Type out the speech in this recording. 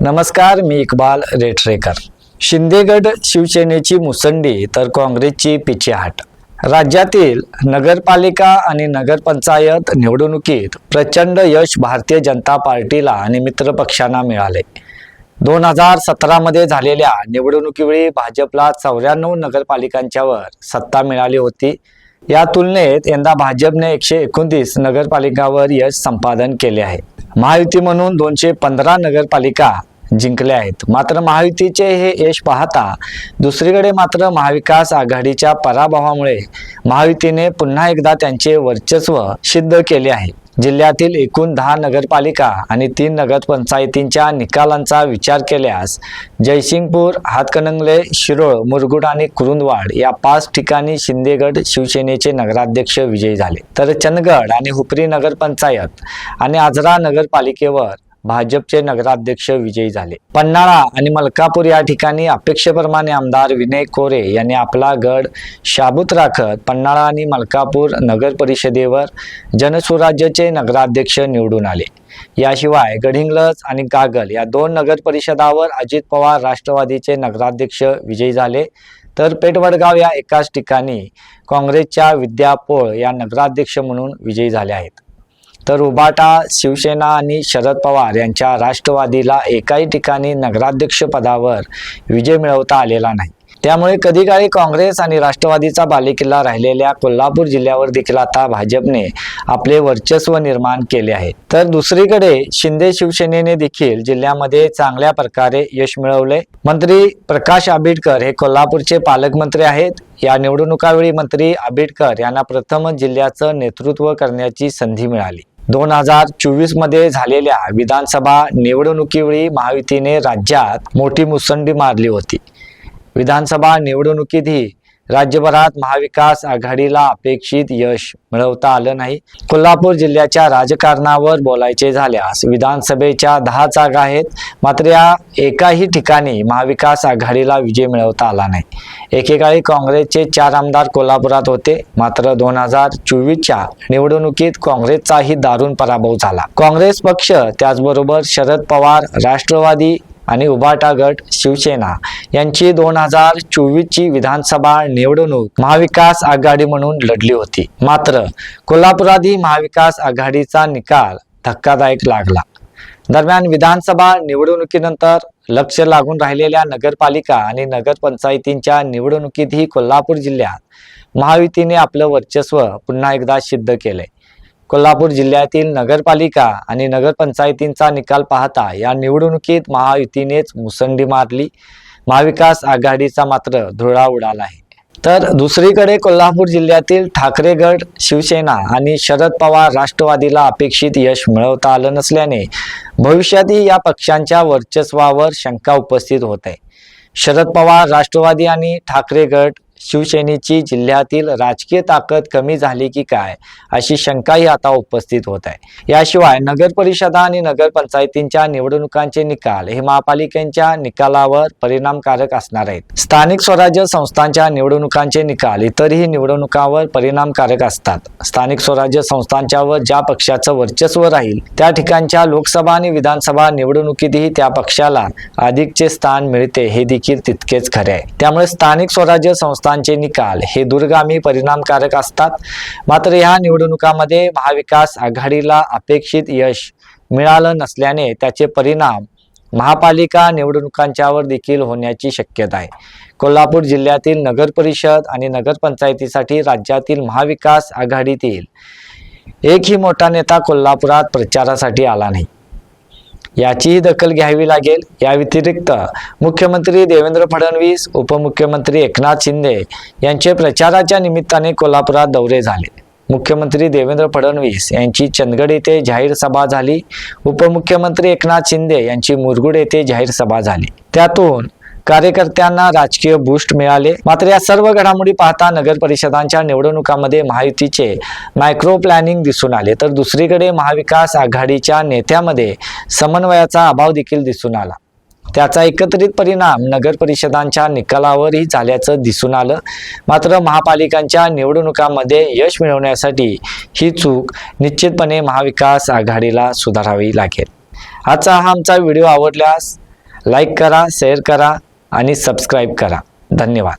नमस्कार, मी इक्बाल रेठरेकर। शिंदेगड शिवसेनेची मुसंडी तर काँग्रेसची पिछेहाट। राज्यातील नगरपालिका आणि नगरपंचायत निवडणुकीत प्रचंड यश भारतीय जनता पार्टीला आणि मित्र पक्षांना मिळाले। 2017 मध्ये झालेल्या निवडणुकीवेळी भाजपला 94 नगरपालिकांच्यावर सत्ता मिळाली होती। या तुलनेत यंदा भाजपने 129 नगरपालिकांवर यश संपादन केले आहे। महायुती म्हणून 215 नगरपालिका जिंकल्या आहेत। मात्र महायुतीचे हे यश पाहता दुसरीकडे मात्र महाविकास आघाडीच्या पराभवामुळे महायुतीने पुन्हा एकदा त्यांचे वर्चस्व सिद्ध केले आहे। जिल्ह्यातील एकूण 10 नगरपालिका आणि 3 नगरपंचायतींच्या निकालांचा विचार केल्यास जयसिंगपूर, हातकणंगले, शिरोळ, मुरगुड आणि कुरुंदवाड या 5 ठिकाणी शिंदेगड शिवसेनेचे नगराध्यक्ष विजयी झाले, तर चंदगड आणि हुपरी नगरपंचायत आणि आजरा नगरपालिकेवर भाजपचे नगराध्यक्ष विजयी झाले। पन्हाळा आणि मलकापूर या ठिकाणी अपेक्षेप्रमाणे आमदार विनय कोरे यांनी आपला गड शाबूत राखत पन्हाळा आणि मलकापूर नगर परिषदेवर जनसुराज्यचे नगराध्यक्ष निवडून आले। याशिवाय गडिंग्लज आणि कागल या 2 नगर परिषदावर अजित पवार राष्ट्रवादीचे नगराध्यक्ष विजयी झाले, तर पेठवडगाव या एकाच ठिकाणी काँग्रेसच्या विद्या पोळ या नगराध्यक्ष म्हणून विजयी झाले आहेत। तर उबाटा, शिवसेना आणि शरद पवार यांच्या राष्ट्रवादीला एकाही ठिकाणी नगराध्यक्ष पदावर विजय मिळवता आलेला नाही। त्यामुळे कधी काळी काँग्रेस आणि राष्ट्रवादीचा बालेकिल्ला राहिलेल्या कोल्हापूर जिल्ह्यावर देखील आता भाजपने आपले वर्चस्व निर्माण केले आहे। तर दुसरीकडे शिंदे शिवसेनेने देखील जिल्ह्यामध्ये चांगल्या प्रकारे यश मिळवले। मंत्री प्रकाश आंबेडकर हे कोल्हापूरचे पालकमंत्री आहेत। या निवडणुकावेळी मंत्री आंबेडकर यांना प्रथमच जिल्ह्याचं नेतृत्व करण्याची संधी मिळाली। 2024 मध्ये झालेल्या विधानसभा निवडणुकीवेळी महायुतीने राज्यात मोठी मुसंडी मारली होती। विधानसभा निवडणुकीतही राज्यभरात महाविकास आघाडीला अपेक्षित यश मिळवता आलं नाही। कोल्हापूर जिल्ह्याच्या राजकारणावर बोलायचे झाल्यास विधानसभेच्या 10 जागा आहेत, मात्र या एकाही ठिकाणी महाविकास आघाडीला विजय मिळवता आला नाही। एकेकाळी काँग्रेसचे 4 आमदार कोल्हापुरात होते, मात्र 2024च्या निवडणुकीत काँग्रेसचाही दारुण पराभव झाला। काँग्रेस पक्ष, त्याचबरोबर शरद पवार, राष्ट्रवादी आणि उबाटा गट, शिवसेना यांची 2024ची विधानसभा निवडणूक महाविकास आघाडी म्हणून लढली होती। मात्र कोल्हापुरातही महाविकास आघाडीचा निकाल धक्कादायक लागला। दरम्यान विधानसभा निवडणुकीनंतर लक्ष लागून राहिलेल्या नगरपालिका आणि नगरपंचायतींच्या निवडणुकीतही कोल्हापूर जिल्ह्यात महायुतीने आपलं वर्चस्व पुन्हा एकदा सिद्ध केले। कोल्हापूर जिल्ह्यातील नगरपालिका आणि नगरपंचायतींचा निकाल पाहता या निवडणुकीत महायुतीनेच मुसंडी मारली। महाविकास आघाडीचा मात्र धुळा उडाला आहे। तर दुसरीकडे कोल्हापूर जिल्ह्यातील ठाकरे गट, शिवसेना आणि शरद पवार राष्ट्रवादीला अपेक्षित यश मिळवता आलं नसल्याने भविष्यातही या पक्षांच्या वर्चस्वावर शंका उपस्थित होत आहे। शरद पवार राष्ट्रवादी आणि ठाकरे गट शिवसेनेची जिल्ह्यातील राजकीय ताकद कमी झाली की काय अशी शंकाही आता उपस्थित होत आहे। याशिवाय नगर परिषदा आणि नगरपंचायतींच्या निवडणुकांचे निकाल हे महापालिकांच्या निकालावर परिणामकारक असणार आहेत। स्थानिक स्वराज्य संस्थांच्या निवडणुकांचे निकाल इतरही निवडणुकांवर परिणामकारक असतात। स्थानिक स्वराज्य संस्थांच्यावर ज्या पक्षाचं वर्चस्व राहील त्या ठिकाणच्या लोकसभा आणि विधानसभा निवडणुकीतही त्या पक्षाला अधिकचे स्थान मिळते हे देखील तितकेच खरे आहे। त्यामुळे स्थानिक स्वराज्य संस्था निकाल हे दूरगामी परिणामकारक असतात। मात्र या निवडणुकांमध्ये महाविकास आघाडीला अपेक्षित यश मिळालं नसल्याने त्याचे परिणाम महापालिका निवडणुकांच्यावर देखील होण्याची शक्यता आहे। कोल्हापूर जिल्ह्यातील नगर परिषद आणि नगरपंचायतीसाठी राज्यातील महाविकास आघाडीतील एकही मोठा नेता कोल्हापुरात प्रचारासाठी आला नाही, याचीही दखल घ्यावी लागेल। या व्यतिरिक्त मुख्यमंत्री देवेंद्र फडणवीस, उपमुख्यमंत्री एकनाथ शिंदे यांचे प्रचाराच्या निमित्ताने कोल्हापुरात दौरे झाले। मुख्यमंत्री देवेंद्र फडणवीस यांची चंदगड येथे जाहीर सभा झाली। उपमुख्यमंत्री एकनाथ शिंदे यांची मुरगुड येथे जाहीर सभा झाली। त्यातून कार्यकर्त्यांना राजकीय बूस्ट मिळाले। मात्र या सर्व घडामोडी पाहता नगर परिषदांच्या निवडणुकांमध्ये महायुतीचे मायक्रो प्लॅनिंग दिसून आले, तर दुसरीकडे महाविकास आघाडीच्या नेत्यामध्ये समन्वयाचा अभाव देखील दिसून आला। त्याचा एकत्रित परिणाम नगर परिषदांच्या निकालावरही झाल्याचं दिसून आलं। मात्र महापालिकांच्या निवडणुकांमध्ये यश मिळवण्यासाठी ही चूक निश्चितपणे महाविकास आघाडीला सुधारावी लागेल। आजचा हा आमचा व्हिडिओ आवडल्यास लाईक करा, शेअर करा आणि सबस्क्राईब करा. धन्यवाद.